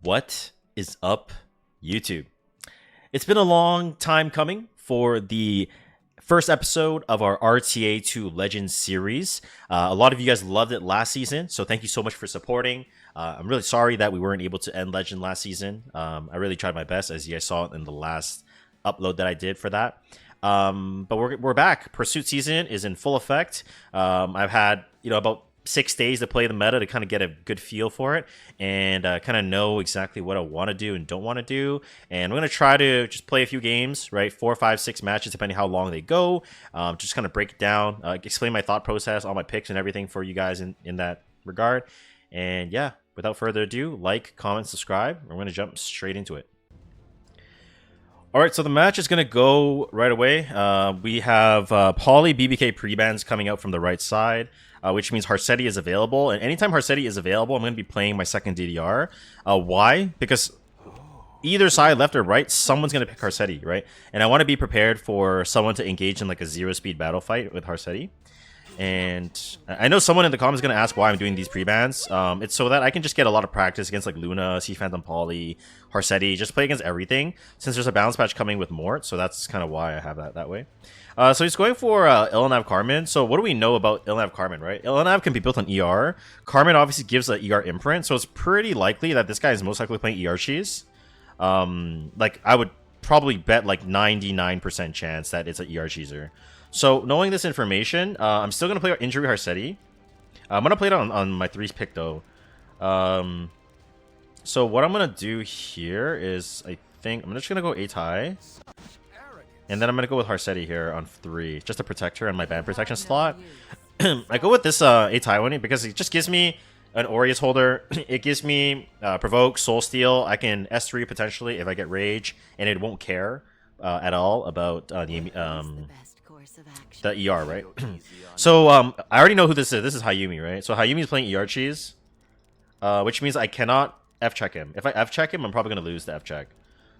What is up, YouTube? It's been a long time coming for the first episode of our RTA 2 Legends series. A lot of you guys loved it last season, so thank you so much for supporting. I'm really sorry that we weren't able to end Legend last season. I really tried my best, as you guys saw in the last upload that I did for that. But we're back. Pursuit season is in full effect. I've had about 6 days to play the meta to kind of get a good feel for it and kind of know exactly what I want to do and don't want to do. And I'm going to try to just play a few games, right? 4, 5, 6 matches, depending how long they go. Just kind of break it down, explain my thought process, all my picks and everything for you guys in that regard. And yeah, without further ado, like, comment, subscribe. We're going to jump straight into it. All right, so the match is going to go right away. We have Poly BBK pre-bans coming out from the right side, which means Harsetti is available. And anytime Harsetti is available, I'm going to be playing my second DDR. Why? Because either side, left or right, someone's going to pick Harsetti, right? And I want to be prepared for someone to engage in like a zero-speed battle fight with Harsetti. And I know someone in the comments is going to ask why I'm doing these pre-bans. It's so that I can just get a lot of practice against like Luna, Sea Phantom Poly, Harsetti, just play against everything since there's a balance patch coming with Mort, so that's kind of why I have that way. So he's going for Ilanav Carmen. So what do we know about Ilanav Carmen, right? Ilanav can be built on ER. Carmen obviously gives an ER imprint, so it's pretty likely that this guy is most likely playing ER cheese. Like I would probably bet like 99% chance that it's an ER cheeser. So knowing this information, I'm still going to play Injury Harsetti. I'm going to play it on my 3's pick though. So what I'm going to do here is I think I'm just going to go Atai. And then I'm going to go with Harsetti here on 3 just to protect her in my band protection slot. I go with this Atai one because it just gives me an Aureus holder. It gives me Provoke, Soul Steal. I can S3 potentially if I get Rage and it won't care at all about the ER, right? So I already know who this is. This is Hayumi, right? So Hayumi's playing ER cheese, which means I cannot F-check him. If I F-check him, I'm probably going to lose the F-check.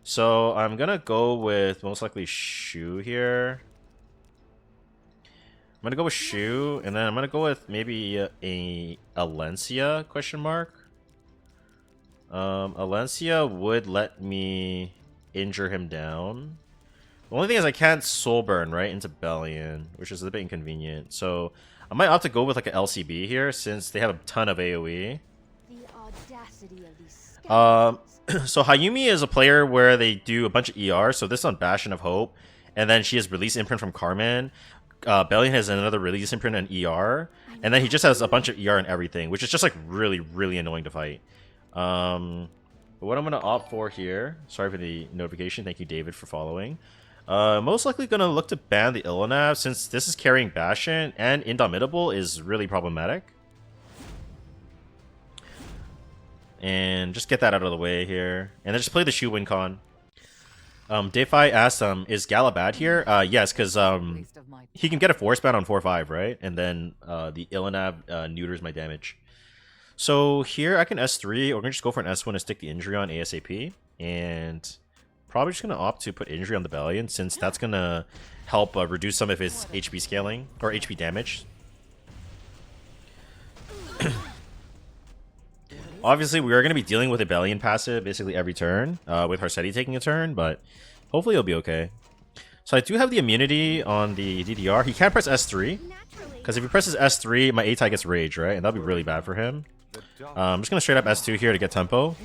So I'm going to go with most likely Shu here. I'm going to go with Shu, and then I'm going to go with maybe a Alencia question mark. Alencia would let me injure him down. The only thing is I can't soul burn right into Bellion, which is a bit inconvenient. So I might opt to go with like an LCB here since they have a ton of AoE. So Hayumi is a player where they do a bunch of ER. So this on Bastion of Hope, and then she has release imprint from Carmen. Bellion has another release imprint on ER, and then he just has a bunch of ER and everything, which is just like really annoying to fight. But what I'm gonna opt for here. Sorry for the notification. Thank you, David, for following. Most likely gonna look to ban the Ilanav since this is carrying Bastion and Indomitable is really problematic. And just get that out of the way here. And then just play the Shu win con. Defy asked, is Gala bad here? Yes, because he can get a force ban on 4-5, right? And then the Ilanav neuters my damage. So here I can S3, or we're gonna just go for an S1 and stick the injury on ASAP. And probably just gonna opt to put injury on the Bellion since that's gonna help reduce some of his HP scaling or HP damage. Obviously, we are going to be dealing with a Bellion passive basically every turn, with Harsetti taking a turn, but hopefully it'll be okay. So I do have the immunity on the DDR. He can't press S3, because if he presses S3, my A-Tai gets Rage, right? And that'll be really bad for him. I'm just going to straight up S2 here to get tempo.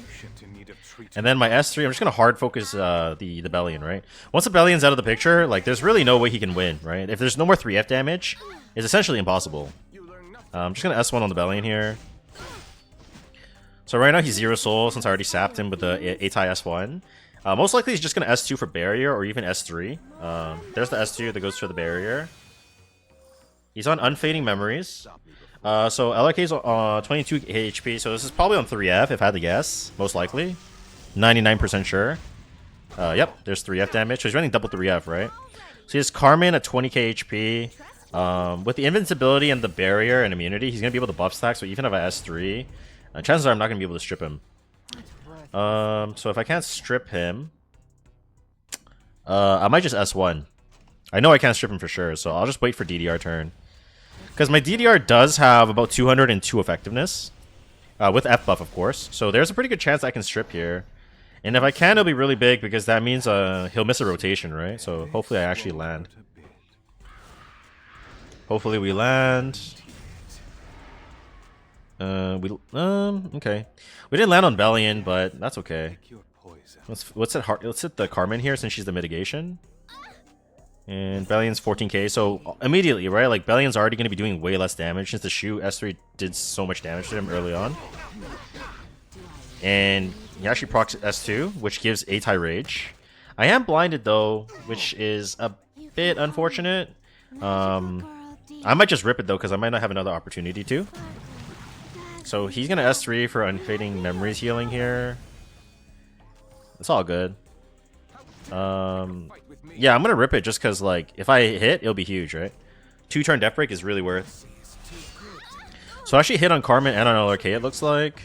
And then my S3, I'm just going to hard focus the Bellion, right? Once the Bellion's out of the picture, like there's really no way he can win, right? If there's no more 3F damage, it's essentially impossible. I'm just going to S1 on the Bellion here. So right now he's 0 soul since I already sapped him with the A-Tai S1. Most likely he's just going to S2 for barrier or even S3. There's the S2 that goes for the barrier. He's on Unfading Memories. So LRK's 22 HP, so this is probably on 3F if I had to guess. Most likely. 99% sure. Yep, there's 3F damage. So he's running double 3F, right? So he has Carmen at 20k HP. With the invincibility and the barrier and immunity, he's going to be able to buff stack, so even if I S3... chances are I'm not going to be able to strip him. So if I can't strip him, I might just S1. I know I can't strip him for sure, so I'll just wait for DDR turn. Because my DDR does have about 202 effectiveness. with F buff, of course. So there's a pretty good chance I can strip here. And if I can, it'll be really big because that means he'll miss a rotation, right? So hopefully I actually land. Hopefully we land. Okay. We didn't land on Bellion, but that's okay. Let's hit the Carmen here since she's the mitigation. And Bellion's 14k, so immediately, right? Like, Bellion's already going to be doing way less damage since the Shu S3 did so much damage to him early on. And he actually procs S2, which gives A-Tai Rage. I am blinded, though, which is a bit unfortunate. I might just rip it, though, because I might not have another opportunity to. So he's going to S3 for Unfading Memories healing here. It's all good. Yeah, I'm gonna rip it just because, like, if I hit, it'll be huge, right? 2-turn Death Break is really worth. So I actually hit on Carmen and on LRK, it looks like.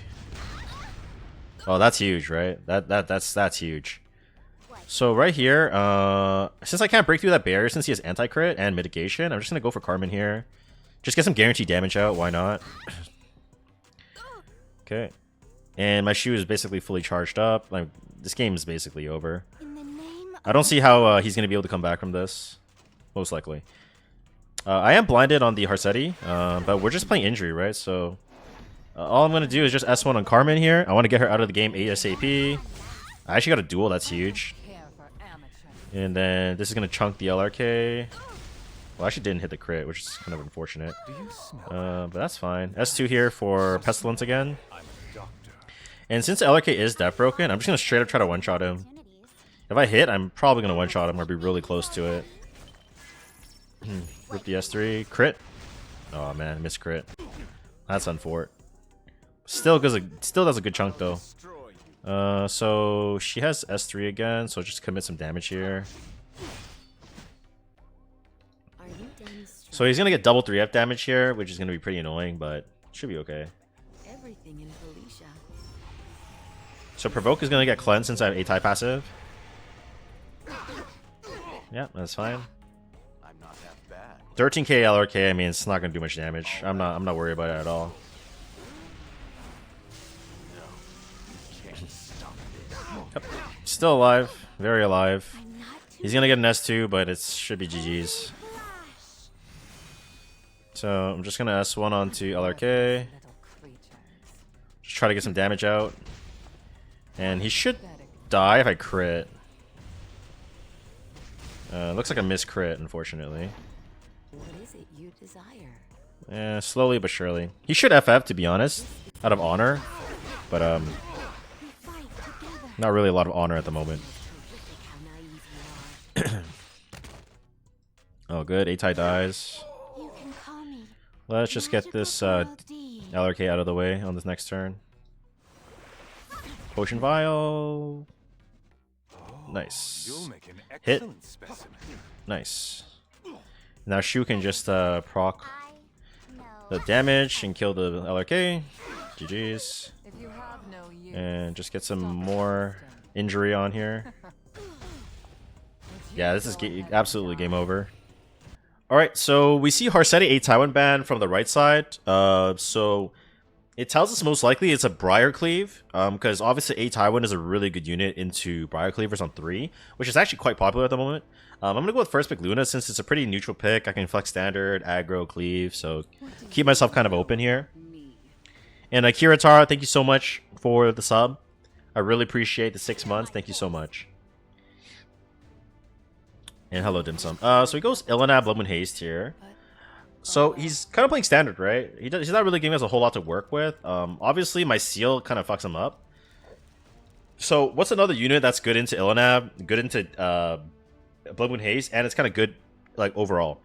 Oh, that's huge, right? That's huge. So right here, since I can't break through that barrier, since he has anti-crit and mitigation, I'm just gonna go for Carmen here. Just get some guaranteed damage out, why not? Okay. And my Shu is basically fully charged up. Like, this game is basically over. I don't see how he's going to be able to come back from this. Most likely. I am blinded on the Harsetti, but we're just playing injury, right? So all I'm going to do is just S1 on Carmen here. I want to get her out of the game ASAP. I actually got a duel. That's huge. And then this is going to chunk the LRK. Well, I actually didn't hit the crit, which is kind of unfortunate. But that's fine. S2 here for Pestilence again. And since LRK is death broken, I'm just going to straight up try to one-shot him. If I hit, I'm probably going to one-shot him or be really close to it. Rip the S3. Crit. Oh, man. Missed crit. That's unfort. Still does a good chunk, though. So she has S3 again, so just commit some damage here. So he's going to get double 3F damage here, which is going to be pretty annoying, but should be okay. So Provoke is going to get cleansed since I have A-Tai passive. Yeah, that's fine. 13k LRK, I mean, it's not going to do much damage. I'm not worried about it at all. Yep. Still alive. Very alive. He's going to get an S2, but it should be GG's. So I'm just going to S1 onto LRK. Just try to get some damage out. And he should die if I crit. Looks like a missed crit, unfortunately. What is it you desire? Yeah, slowly but surely. He should FF, to be honest, out of honor. But, not really a lot of honor at the moment. Oh, good. A-Tai dies. Let's just get this LRK out of the way on this next turn. Potion Vial. Nice. Hit. Nice. Now Shu can just proc the damage and kill the LRK. GG's. And just get some more injury on here. Yeah, this is absolutely game over. Alright, so we see Harsetti A-Tai ban from the right side. So it tells us most likely it's a Briar Cleave, because obviously A-Tai is a really good unit into Briar Cleavers on 3, which is actually quite popular at the moment. I'm going to go with first pick Luna since it's a pretty neutral pick. I can flex standard, aggro, cleave, so keep myself kind of open here. And Akira Tara, thank you so much for the sub. I really appreciate the 6 months. Thank you so much. And hello, Dim Sum. So he goes Illinab, Blood Moon Haste here. So he's kind of playing standard, right? He's not really giving us a whole lot to work with. Obviously, my seal kind of fucks him up. So what's another unit that's good into Illinab, good into Blood Moon Haste, and it's kind of good, like, overall?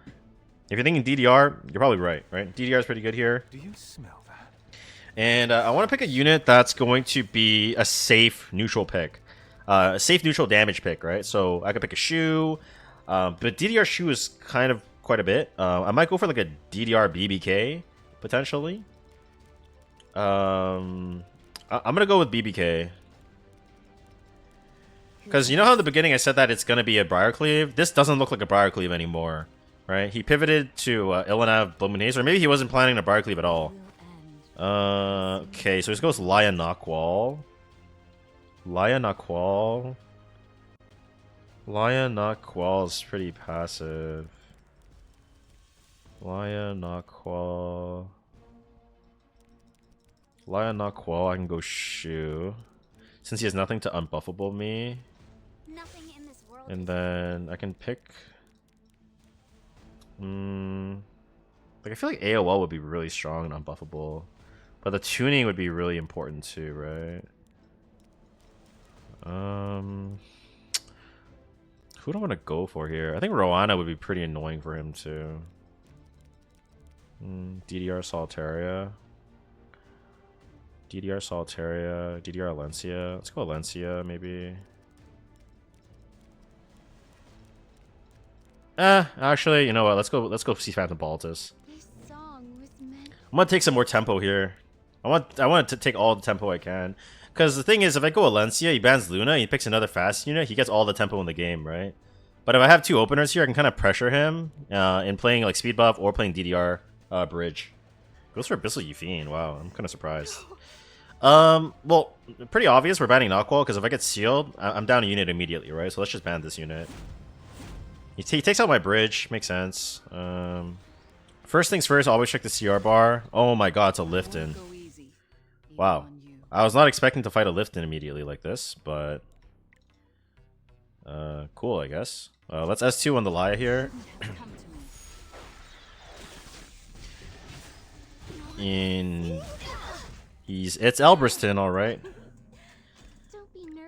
If you're thinking DDR, you're probably right? DDR is pretty good here. Do you smell that? And I want to pick a unit that's going to be a safe neutral pick. A safe neutral damage pick, right? So I could pick a Shu. But DDR Shu is kind of quite a bit. I might go for like a DDR BBK, potentially. I'm going to go with BBK. Because you know how in the beginning I said that it's going to be a Briar Cleave? This doesn't look like a Briar Cleave anymore, right? He pivoted to Illinab Blood Moon Haste, or maybe he wasn't planning a Briar Cleave at all. Okay, so this goes Laya Nakwal. Laya Nakwal. Laya Nakwal is pretty passive. Laya Nakwal. Laya Nakwal, I can go Shu. Since he has nothing to unbuffable me. Nothing in this world And then I can pick... like I feel like AOL would be really strong and unbuffable. But the tuning would be really important too, right? Who do I want to go for here? I think Roana would be pretty annoying for him too. DDR Solitaria. DDR Solitaria. DDR Alencia. Let's go Alencia maybe. Actually, you know what? Let's go see Phantom Baltus. This song was meant. I'm gonna take some more tempo here. I want to take all the tempo I can. Because the thing is, if I go Alencia, he bans Luna, he picks another fast unit, he gets all the tempo in the game, right? But if I have two openers here, I can kind of pressure him in playing like speed buff or playing DDR bridge. Goes for Abyssal Euphine. Wow, I'm kind of surprised. Well, pretty obvious we're banning Knockwall, because if I get sealed, I'm down a unit immediately, right? So let's just ban this unit. He takes out my bridge. Makes sense. First things first, always check the CR bar. Oh my god, it's a Lifton. Wow. I was not expecting to fight a Lifton immediately like this, but... cool, I guess. Let's S2 on the Laya here. It's Elbriston, alright.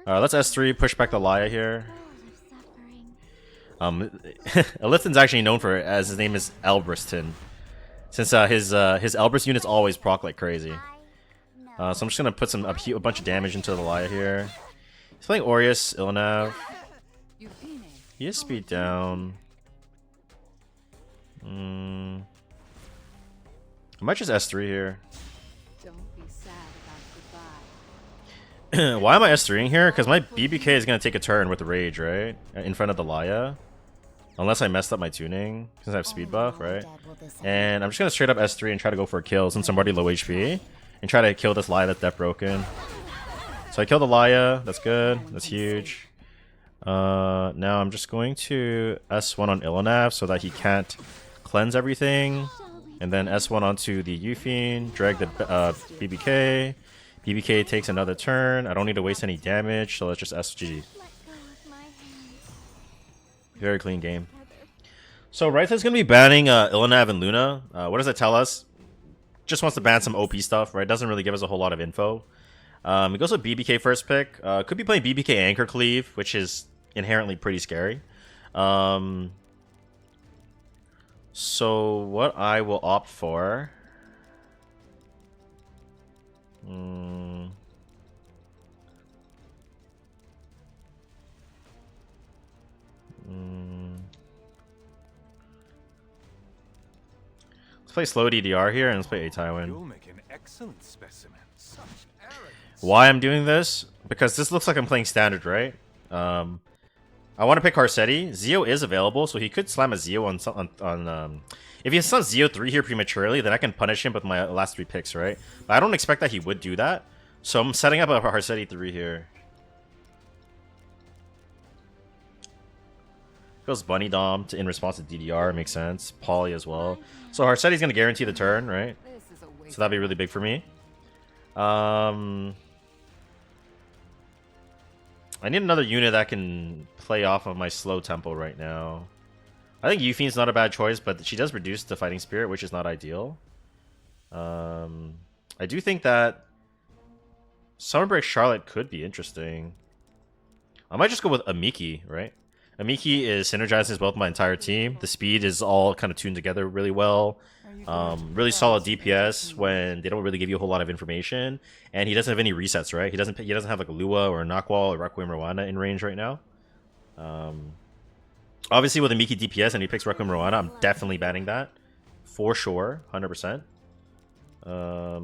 Let's S3, push back the Laya here. Lifton's actually known for it, as his name is Elbriston. Since his Elbrist units always proc like crazy. So I'm just gonna put a bunch of damage into the Laya here. He's playing Aureus, Ilnav. He has speed down. I might just S3 here. Don't be sad about goodbye. Why am I S3ing here? Because my BBK is gonna take a turn with Rage, right? In front of the Laya. Unless I messed up my tuning, since I have speed buff, right? And I'm just gonna straight up S3 and try to go for a kill since I'm already low HP. And try to kill this Laya that's death broken. So I killed the Laya, that's good, that's huge. Now I'm just going to S1 on Ilnav so that he can't cleanse everything. And then S1 onto the Euphine, drag the BBK. BBK takes another turn. I don't need to waste any damage, so let's just SG. Very clean game. So Rytha's going to be banning Ilnav and Luna. What does that tell us? Just wants to ban some OP stuff, right? Doesn't really give us a whole lot of info. He goes with BBK first pick. Could be playing BBK Anchor Cleave, which is inherently pretty scary. So what I will opt for... Let's play slow DDR here and let's play A Tywin. You'll make an excellent specimen. Such arrogance. Why I'm doing this? Because this looks like I'm playing standard, right? I want to pick Harsetti. Zeo is available, so he could slam a Zeo on if he slams Zeo 3 here prematurely, then I can punish him with my last 3 picks, right? But I don't expect that he would do that. So I'm setting up a Harsetti 3 here. Goes Bunny Dom in response to DDR, makes sense. Poly as well. So Harsetti's going to guarantee the turn, right? So that'd be really big for me. I need another unit that can play off of my slow tempo right now. I think Euphine's not a bad choice, but she does reduce the fighting spirit, which is not ideal. I do think that Summer Break Charlotte could be interesting. I might just go with Amiki, right? Amiki is synergizing as well with my entire team. The speed is all kind of tuned together really well. Really solid DPS when they don't really give you a whole lot of information. And he doesn't have any resets, right? He doesn't have like a Lua or a Knockwall or Requiem Rwanda in range right now. Obviously with Amiki DPS and he picks Requiem Rwanda, I'm definitely banning that. For sure, 100%. I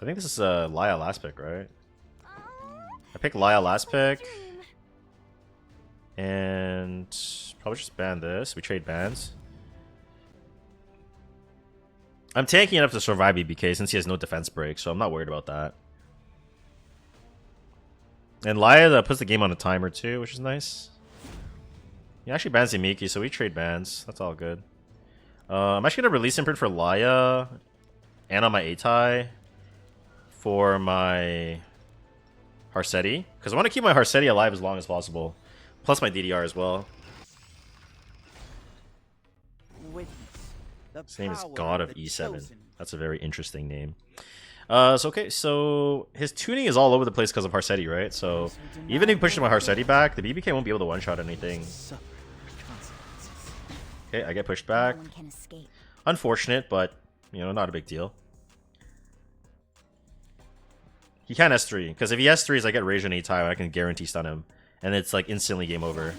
think this is Laya last pick, right? I picked Laya last pick. And probably just ban this. We trade bans. I'm tanking enough to survive BBK since he has no defense break, so I'm not worried about that. And Laya puts the game on a timer too, which is nice. He actually bans Miki, so we trade bans. That's all good. I'm actually gonna release imprint for Laya and on my Atai for my Harsetti, because I want to keep my Harsetti alive as long as possible. Plus my DDR as well. His name is God of E7. That's a very interesting name. So his tuning is all over the place because of Harsetti, right? So even if he pushes my Harsetti back, the BBK won't be able to one-shot anything. Okay, I get pushed back. Unfortunate, but, you know, not a big deal. He can't S3, because if he S3s, I get Rage and Atai, I can guarantee stun him. And it's like instantly game over.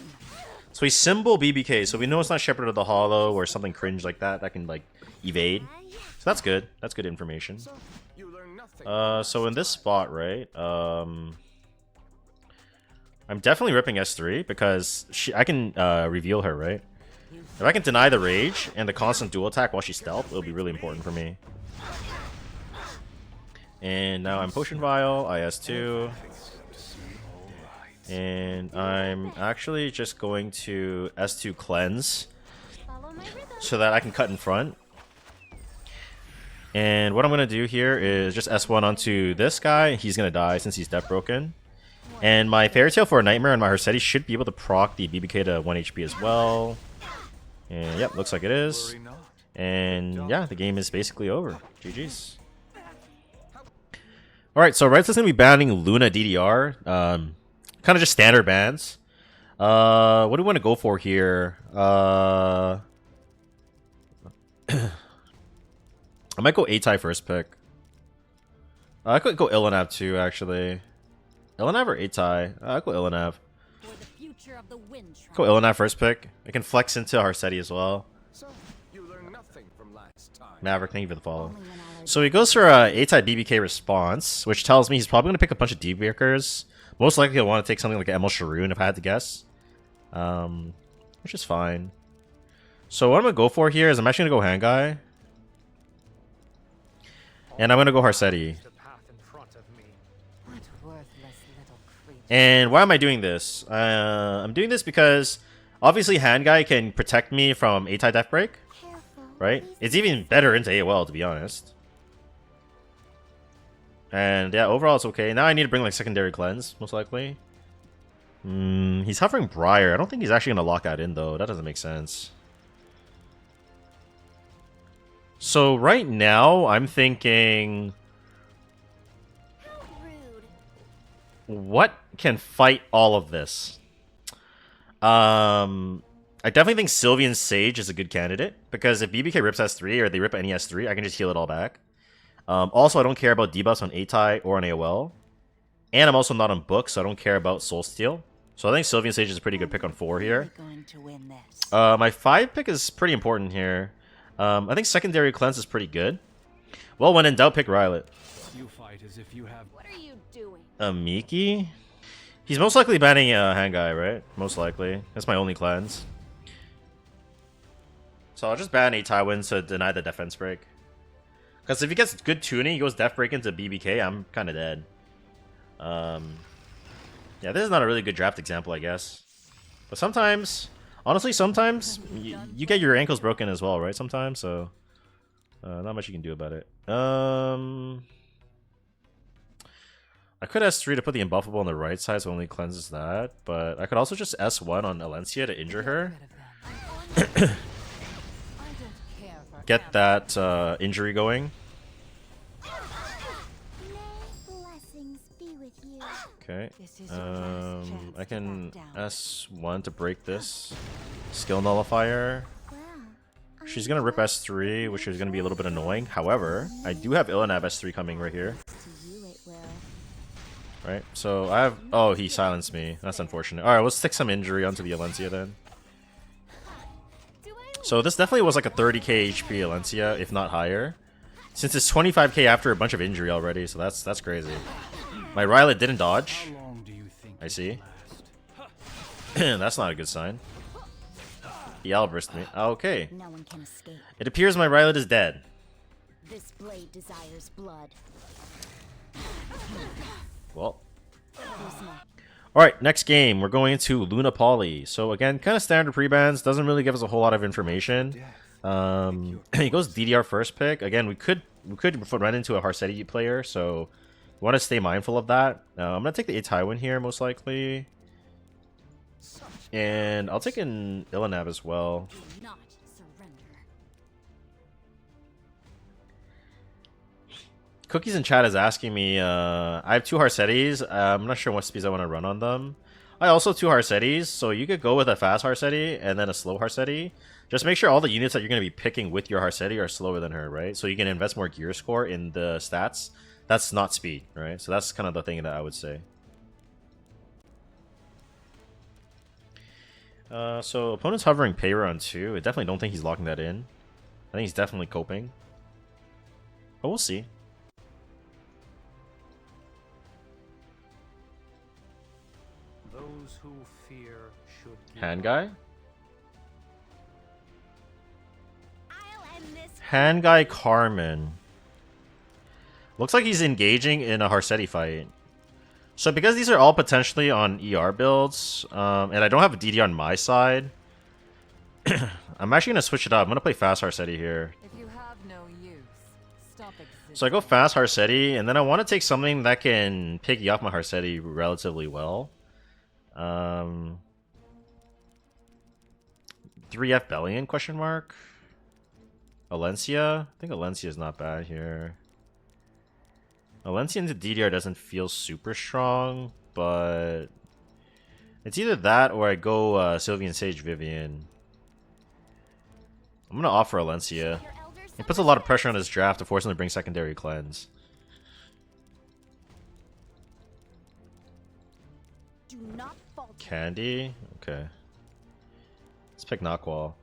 So he's symbol BBK, so we know it's not Shepherd of the Hollow or something cringe like that that can like evade. So that's good. That's good information. So in this spot, right? I'm definitely ripping S3 because I can reveal her, right? If I can deny the rage and the constant dual attack while she's stealth, it'll be really important for me. And now I'm Potion Vial, IS2. And I'm actually just going to S2 Cleanse so that I can cut in front. And what I'm going to do here is just S1 onto this guy. He's going to die since he's death broken. And my Fairy Tail for a Nightmare and my Harsetti should be able to proc the BBK to 1 HP as well. And yep, looks like it is. And yeah, the game is basically over. GG's. Alright, so Red's going to be banning Luna DDR. Kind of just standard bans. What do we want to go for here? I might go Atai first pick. I could go Ilanav too, actually. Ilanav or Atai? I'll go Ilanav. Go Ilanav first pick. I can flex into Harsetti as well. Maverick, thank you for the follow. So he goes for a Atai BBK response, which tells me he's probably going to pick a bunch of D-breakers. Most likely he'll want to take something like Emil Sharoon if I had to guess. Which is fine. So what I'm going to go for here is I'm actually going to go Hangai. And I'm going to go Harsetti. And why am I doing this? I'm doing this because obviously Hangai can protect me from Atai Death Break. Right? It's even better into AOL, to be honest. And yeah, overall it's okay. Now I need to bring like secondary cleanse, most likely. He's hovering Briar. I don't think he's actually going to lock that in, though. That doesn't make sense. So right now, I'm thinking... what can fight all of this? I definitely think Sylvian Sage is a good candidate, because if BBK rips S3 or they rip any S3, I can just heal it all back. Also, I don't care about debuffs on Atai or on AOL. And I'm also not on book, so I don't care about Soul Steal. So I think Sylvian Sage is a pretty good pick on 4 here. My 5 pick is pretty important here. I think Secondary Cleanse is pretty good. Well, when in doubt, pick Rylet. You fight as if you have... What are you doing? Miki? He's most likely banning Hangai, right? Most likely. That's my only cleanse. So I'll just ban Atai wins to deny the defense break. Because if he gets good tuning, he goes death break into BBK, I'm kind of dead. Yeah, this is not a really good draft example, I guess. But sometimes, honestly, sometimes you get your ankles broken as well, right? Sometimes, so not much you can do about it. I could S3 to put the unbuffable on the right side, so it only cleanses that. But I could also just S1 on Alencia to injure her. Get that injury going. Okay. I can S1 to break this. Skill nullifier. She's gonna rip S3, which is gonna be a little bit annoying. However, I do have Ilanav S3 coming right here. Right, so I have... oh, he silenced me. That's unfortunate. Alright, let's stick some injury onto the Alencia then. So this definitely was like a 30k HP Alencia, if not higher. Since it's 25k after a bunch of injury already, so that's crazy. My Rylet didn't dodge. I see. That's not a good sign. He outburst me. Okay. It appears my Rylet is dead. This blade desires blood. Well. Who's next? Alright, next game. We're going into Luna Poly. So again, kind of standard pre-bans. Doesn't really give us a whole lot of information. He goes DDR first pick. Again, we could run into a Harsetti player, so we want to stay mindful of that. I'm going to take the Tywin here, most likely. And I'll take an Ilanav as well. Do not surrender. Cookies in chat is asking me, I have 2 Harsettis. I'm not sure what speeds I want to run on them. I also have 2 Harsettis, so you could go with a fast Harsetti and then a slow Harsetti. Just make sure all the units that you're going to be picking with your Harsetti are slower than her, right? So you can invest more gear score in the stats. That's not speed, right? So that's kind of the thing that I would say. So opponent's hovering Payra on 2. I definitely don't think he's locking that in. I think he's definitely coping. But we'll see. Those who fear should give Hand up. guy? I'll end this. Hand guy Carmen. Looks like he's engaging in a Harsetti fight. So because these are all potentially on ER builds, and I don't have a DD on my side, I'm actually going to switch it up. I'm going to play fast Harsetti here. If you have no use, stop existing. So I go fast Harsetti, and then I want to take something that can piggy off my Harsetti relatively well. 3F Bellion, question mark? Alencia? I think Alencia is not bad here. Alencia into DDR doesn't feel super strong, but it's either that or I go Sylvian Sage Vivian. I'm going to offer Alencia. Your elders It puts a lot of pressure on his draft to force him to bring secondary cleanse. do not falter. Candy? Okay. Let's pick Knockwall.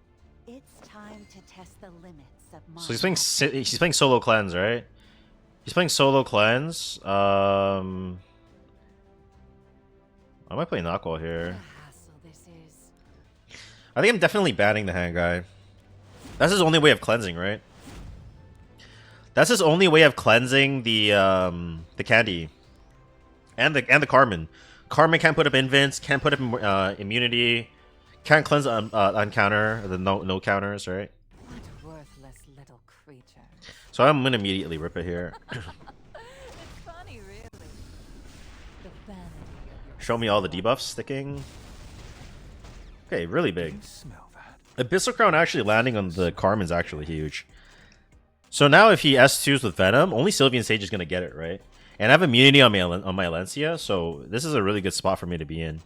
It's time to test the limits of my So he's playing solo cleanse, right? He's playing solo cleanse. I might play Knockwall here. hassle this is. I think I'm definitely banning the hand guy. That's his only way of cleansing, right? That's his only way of cleansing the candy. And the Carmen. Carmen can't put up invince, can't put up immunity, can't cleanse on counter, the no counters, right? What worthless little creature. So I'm gonna immediately rip it here. It's funny, really. The vanity of your Show me all the debuffs sticking. Okay, really big. You smell that? Abyssal Crown actually landing on the Carmen's actually huge. So now if he S2s with Venom, only Sylvian Sage is gonna get it, right? And I have immunity on my Alencia, so this is a really good spot for me to be in.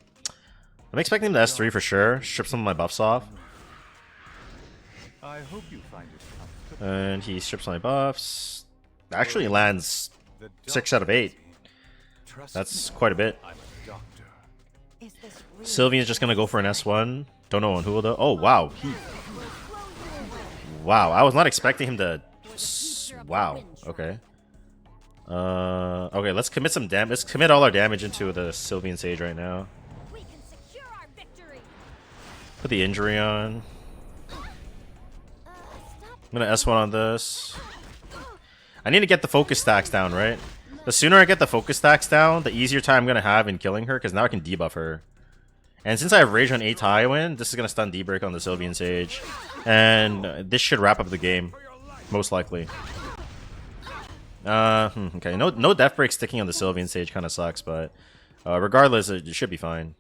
I'm expecting him to S3 for sure, strip some of my buffs off. I hope you find it comfortable. And he strips my buffs. Actually lands The 6 out of 8. Trust That's me, quite a bit. I'm a doctor. Is this really Sylvian's just gonna go for an S1. Don't know on who though. Oh wow. Wow, I was not expecting him to. Wow. Okay. Okay, let's commit some damage. Let's commit all our damage into the Sylvian Sage right now. We can secure our victory. Put the injury on. Stop. I'm gonna S1 on this. I need to get the focus stacks down, right? The sooner I get the focus stacks down, the easier time I'm gonna have in killing her, because now I can debuff her. And since I have Rage on 8 Tywin, this is gonna stun D-Break on the Sylvian Sage. And this should wrap up the game. Most likely. Okay, no Death Break sticking on the Sylvian Sage kind of sucks, but regardless, it should be fine.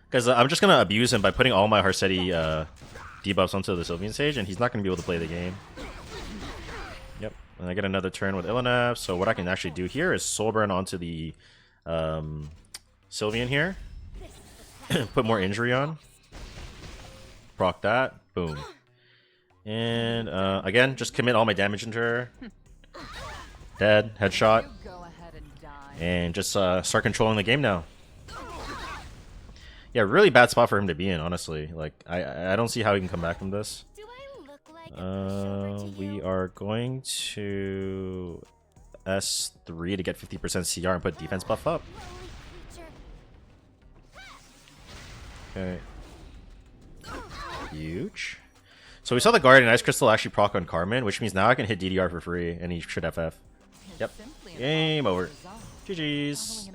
Because I'm just gonna abuse him by putting all my Harsetti debuffs onto the Sylvian Sage, and he's not gonna be able to play the game. Yep, and I get another turn with Ilanav, so what I can actually do here is Soulburn onto the Sylvian here. Put more injury on. Proc that. Boom. And again, just commit all my damage into her. Dead. Headshot. You go ahead and die. And just start controlling the game now. Yeah, really bad spot for him to be in, honestly. Like, I don't see how he can come back from this. Do I look like a pushover to We you? are going to S3 to get 50% CR and put defense buff up. Lowly creature. Okay. Huge. So we saw the Guardian Ice Crystal actually proc on Carmen, which means now I can hit DDR for free, and he should FF. Yep. Game over. GG's.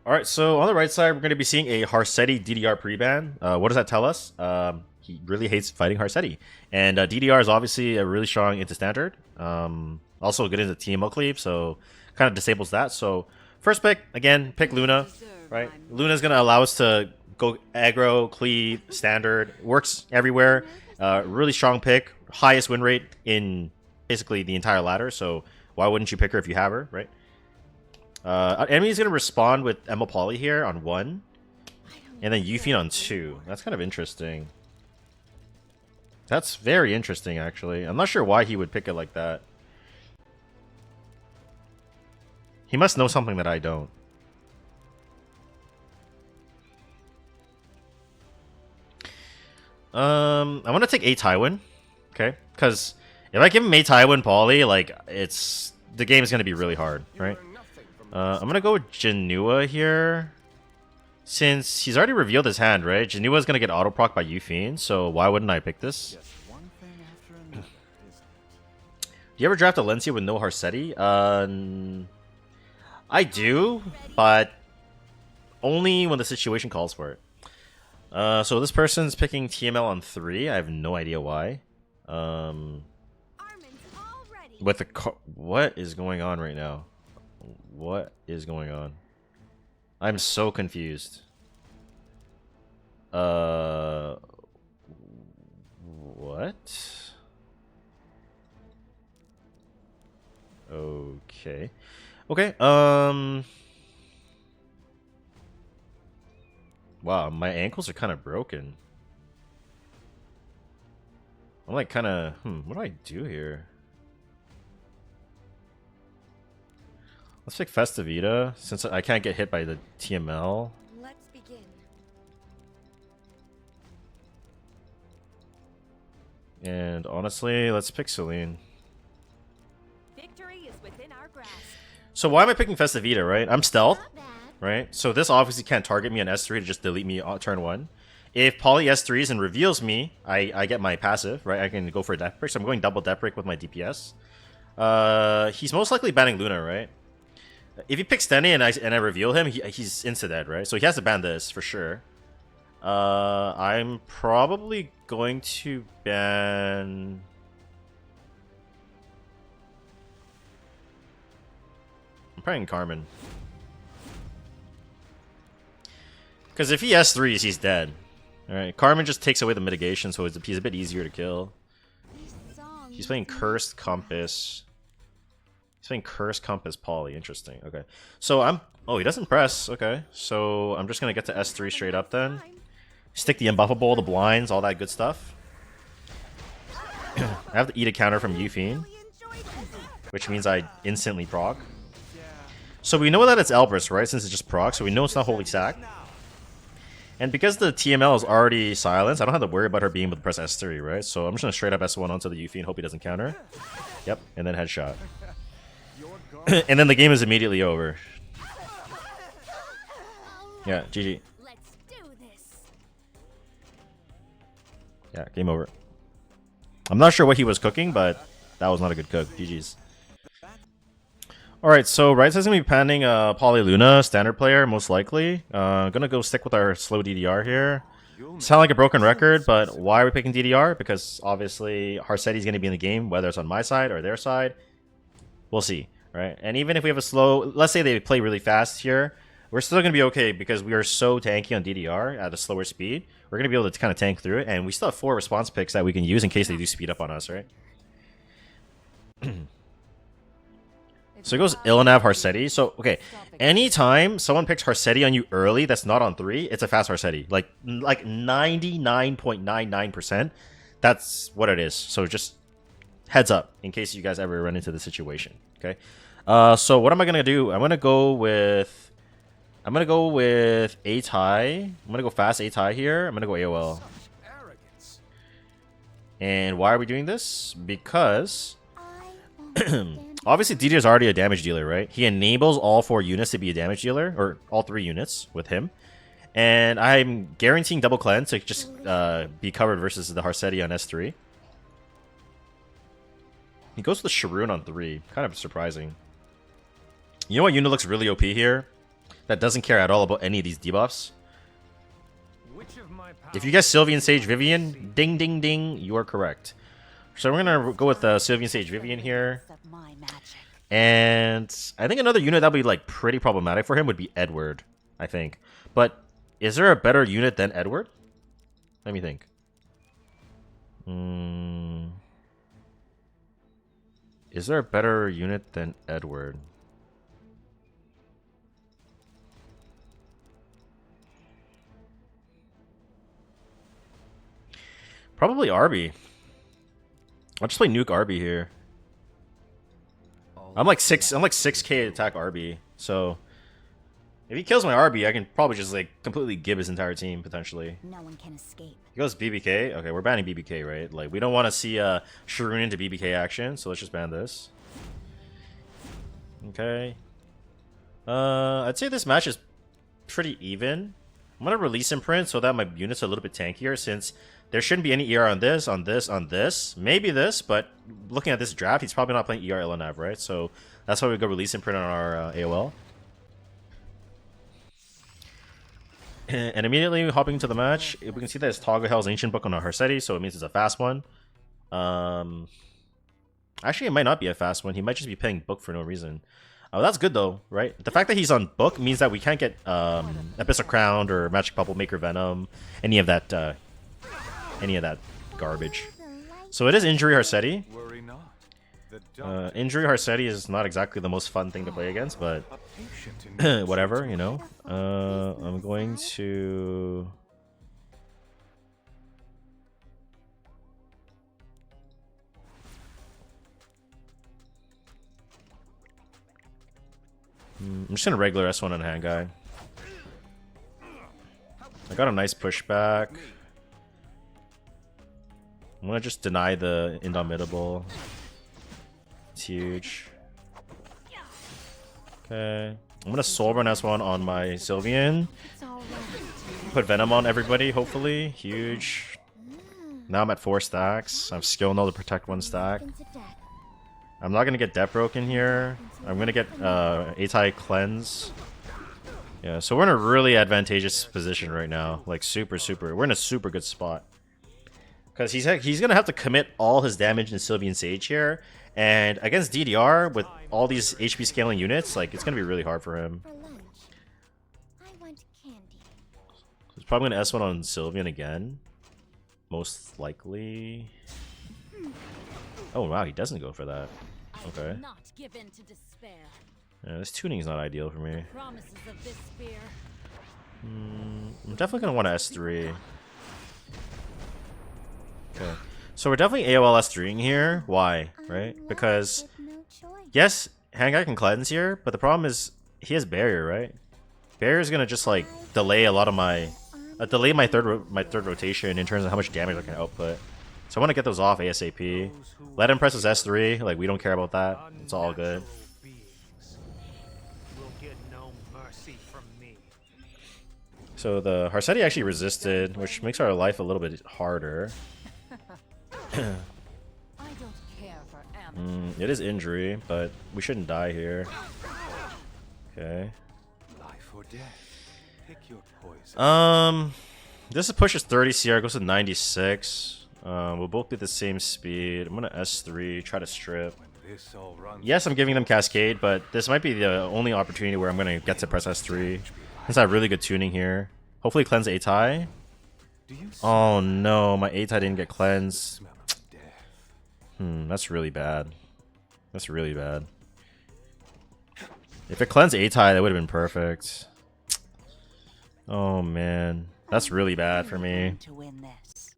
Alright, so on the right side, we're going to be seeing a Harsetti DDR pre-ban. What does that tell us? He really hates fighting Harsetti. And DDR is obviously a really strong into standard. Also good into TMO cleave, so kind of disables that. So first pick, again, pick Luna. Right? Luna's going to allow us to go aggro, cleave, standard. Works everywhere. Really strong pick. Highest win rate in basically the entire ladder. So why wouldn't you pick her if you have her, right? Enemy's going to respond with Emma Poly here on 1. And then Yufine on 2. That's kind of interesting. That's very interesting, actually. I'm not sure why he would pick it like that. He must know something that I don't. I want to take a Tywin. Okay? Because if I give him a Tywin Poly, like, the game is going to be really hard, right? I'm going to go with Janua here. Since he's already revealed his hand, right? Janua's going to get auto-proc by Yufine, so why wouldn't I pick this? Do you ever draft a Lencia with no Harsetti? I do, but only when the situation calls for it. So this person's picking TML on 3. I have no idea why. With the what is going on right now? What is going on? I'm so confused. What? Okay. Okay, wow, my ankles are kind of broken. I'm like kind of, what do I do here? Let's pick Festivita, since I can't get hit by the TML. Let's begin. And honestly, let's pick Celine. Victory is within our grasp. So why am I picking Festivita, right? I'm stealth, Not bad. right? So this obviously can't target me on S3 to just delete me on turn 1. If Poly S3s and reveals me, I get my passive, right? I can go for a death break, so I'm going double death break with my DPS. He's most likely banning Luna, right? If he picks Tenny and I reveal him, he's insta-dead, right? So he has to ban this for sure. I'm probably going to ban... I'm praying Carmen. Because if he S3s, he's dead. Alright, Carmen just takes away the mitigation, so he's a bit easier to kill. He's playing Cursed Compass. He's playing Cursed Compass Poly. Interesting. Okay. So I'm... Oh, he doesn't press. Okay. So I'm just going to get to S3 straight up then. Stick the Unbuffable, the blinds, all that good stuff. I have to eat a counter from Yufine, which means I instantly proc. So we know that it's Elbrus, right? Since it's just proc, so we know it's not Holy Sack. And because the TML is already silenced, I don't have to worry about her being able to press S3, right? So I'm just going to straight up S1 onto the Yufine, hope he doesn't counter. Yep, and then headshot. And then the game is immediately over. Yeah, GG. Let's do this. Yeah, game over. I'm not sure what he was cooking, but that was not a good cook. GG's. Alright, so right side's gonna be panning Poly Luna, standard player, most likely. Gonna go stick with our slow DDR here. Sound like a broken record, but why are we picking DDR? Because obviously Harsetti's gonna be in the game, whether it's on my side or their side. We'll see, right? And even if we have a slow, let's say they play really fast here, we're still gonna be okay because we are so tanky on DDR at a slower speed. We're gonna be able to kind of tank through it, and we still have 4 response picks that we can use in case they do speed up on us, right? So it goes Ilanav Harsetti. So, okay, anytime someone picks Harsetti on you early that's not on 3, it's a fast Harsetti. Like 99.99%, that's what it is. So just heads up in case you guys ever run into the situation, okay? So what am I going to do? I'm going to go with A-Tai. I'm going to go fast A-Tai here. I'm going to go AOL. And why are we doing this? Because... obviously, DD is already a damage dealer, right? He enables all 4 units to be a damage dealer, or all 3 units with him. And I'm guaranteeing double cleanse to just be covered versus the Harsetti on S3. He goes with the Sharoon on 3. Kind of surprising. You know what unit looks really OP here? That doesn't care at all about any of these debuffs? If you guess Sylvian Sage Vivian, ding ding ding, you are correct. So we're gonna go with Sylvian Sage Vivian here. And I think another unit that would be like pretty problematic for him would be Edward, I think. But is there a better unit than Edward? Let me think. Is there a better unit than Edward? Probably Arby. I'll just play Nuke Arby here. I'm like 6k attack Arby, so if he kills my Arby, I can probably just like completely give his entire team potentially. No one can escape. He goes BBK. Okay, we're banning BBK, right? Like we don't want to see Sharoon into BBK action, so let's just ban this. Okay. I'd say this match is pretty even. I'm gonna release Imprint so that my units are a little bit tankier, since there shouldn't be any ER on this, on this, on this. Maybe this, but looking at this draft, he's probably not playing ER LNAV, right? So that's why we go release Imprint on our AOL. And immediately hopping into the match, we can see that it's Toggle Hell's Ancient Book on our Harsetti, so it means it's a fast one. Actually, it might not be a fast one. He might just be playing Book for no reason. Oh, that's good though, right? The fact that he's on Book means that we can't get Abyssal Crown or Magic Bubble Maker Venom, any of that garbage. So it is Injury Harsetti. Worry not. Injury Harsetti is not exactly the most fun thing to play against, but whatever, you know. I'm going to... I'm just gonna regular S1 on hand guy. I got a nice pushback. I'm gonna just deny the Indomitable. It's huge. Okay. I'm gonna Soulburn S1 on my Sylvian. Put Venom on everybody, hopefully. Huge. Now I'm at 4 stacks. I have Skill Null to protect 1 stack. I'm not gonna get Death Broken here. I'm gonna get Atai Cleanse. Yeah, so we're in a really advantageous position right now. Like super. We're in a super good spot. Because he's gonna have to commit all his damage in Sylvian Sage here. And against DDR with all these HP scaling units, like it's gonna be really hard for him. For lunch, I want candy. He's probably gonna S1 on Sylvian again. Most likely. Oh wow, he doesn't go for that. Okay. Not give in to despair. Yeah, this tuning is not ideal for me. Promises of this spear. I'm definitely gonna want to S3. Okay. So we're definitely AOL S3ing here. Why? Right? Because yes, Hangai can cleanse here, but the problem is he has barrier, right? Barrier is gonna just like delay a lot of my delay my third rotation in terms of how much damage I can output. So I want to get those off ASAP. Let him press his S3. Like we don't care about that. It's all good. So the Harsetti actually resisted, which makes our life a little bit harder. I don't care for amateurs. It is injury, but we shouldn't die here. Okay. Life or death. Pick your poison. This pushes 30 CR, goes to 96. We'll both be the same speed. I'm gonna S3, try to strip. When this all runs Yes, I'm giving them Cascade, but this might be the only opportunity where I'm gonna get to press S3. Since I have really good tuning here. Hopefully cleanse Atai. do you Oh no, my Atai didn't get cleansed. smell of death? That's really bad. That's really bad. If it cleansed Atai, that would have been perfect. Oh man, that's really bad for me. To win this.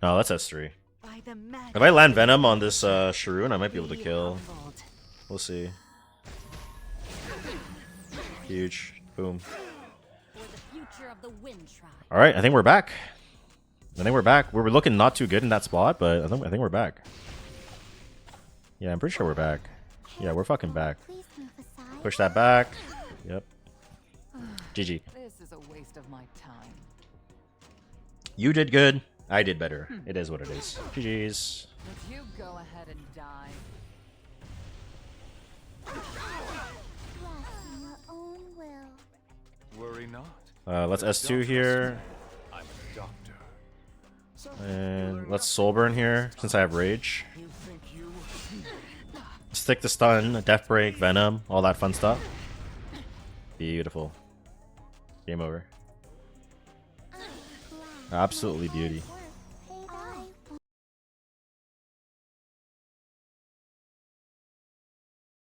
No, that's S3. By the magic If I land Venom on this Sharoon, I might be able to kill. humbled. We'll see. Huge. Boom. For the future of the wind tribe. Alright, I think we're back. I think we're back. We were looking not too good in that spot, but I think we're back. Yeah, I'm pretty sure we're back. Yeah, we're fucking back. Please move aside. Push that back. Yep. GG. This is a waste of my time. You did good. I did better. It is what it is. GG's. Would you go ahead and die? Rest in your own will. Worry not. Let's S2 here. I'm a doctor. And let's soul burn here since I have rage. You think you... Stick to stun, death break, venom, all that fun stuff. Beautiful. Game over. Absolutely beauty.